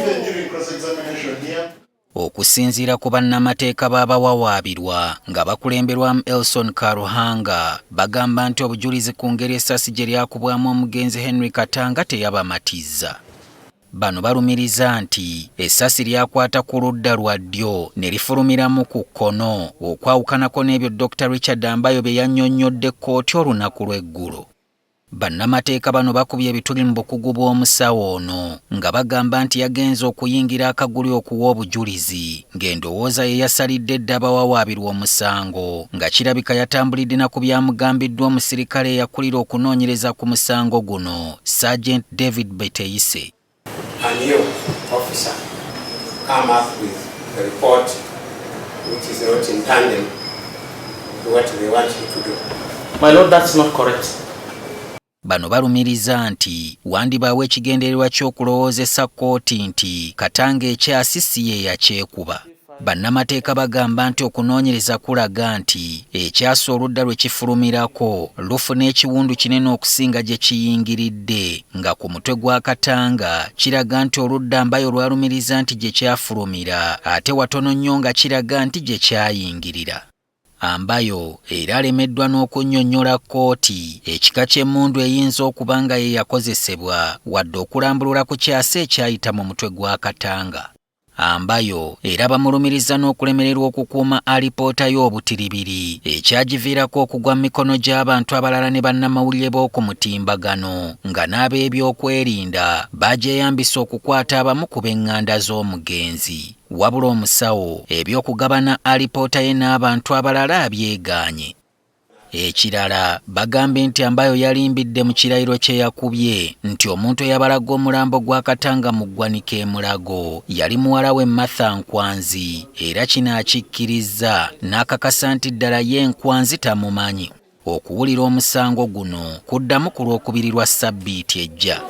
even during cross-examination here. Okusinziira ku bannamateeka b'abawawaabirwa nga bakulemberwamu Elson Karuhanga bagamba nti obujulizi ku ngeri essasi gye lyakubwamu omugenzi Henry Katanga teyabamatizza. Bano balumiriza nti essasi lyakwata ku ludda lwa ddyo ne lifulumiramu ku kkono okwawukanako n'ebyo Dr. Richard Ambayo bye yannyonnyodde kkooti olunaku lw'eggulo. Bannamateeka bano bakubye ebituli mu bukugu bw'omusawo ono nga bagamba nti yagenze okuyingira akaguli okuwa obujulizi ng'endowooza ye yasalidde dda abawawaabirwa omusango nga kirabika yatambulidde na ku byamugambiddwa omusirikale eyakulira okunoonyereza ku musango guno Sergeant David Beteise. And you, officer, come up with a report which is not in tandem to what they want you to do. My lord, that's not correct. Bano balumiriza nti wandibaawo ekigendererwa ky'okulowoozesa kkooti nti Katanga ekyasi si ye yakyekuba. Bannamateeka bagamba nti okunoonyereza kulaga nti ekyasi oludda lwe kifulumirako lufuna ekiwundu kinene okusinga gye kiyingiridde nga ku mutwe gwa Katanga kiraga nti oludda Ambayo lwalumiriza nti gye kyafulumira ate watono nnyo nga kiraga nti gye kyayingirira. Ambayo era alemeddwa n'okunnyonnyola kkooti ekika ky'emmundu eyinza okuba nga ye yakozesebwa wadde okulambulula ku kyasi ekyayita mu mutwe gwa Katanga. Ambayo era bamulumiriza n'okulemererwa okukuuma alipoota y'obutiribiri ekyagiviirako okugwa mu mikono gy'abantu abalala ne bannamawulire b'oku mutimbagano nga n'ab'ebyokwerinda bagyeyambisa okukwata abamu ku b'eŋŋanda z'omugenzi. Wabula omusawo eby'okugabana alipoota ye n'abantu abalala abyegaanye. Ekirala bagambe nti Ambayo yalimbidde mu kirayiro kye yakubye nti omuntu eyabalaga omulambo gwa Katanga mu ggwanika e Mulago yali muwala we Martha Nkwanzi era kino akikkiriza n'akakasa nti ddala ye Nkwanzi tamumanyi. Okuwulira omusango guno kuddamu ku lwokubiri lwa Ssabbiiti ejja.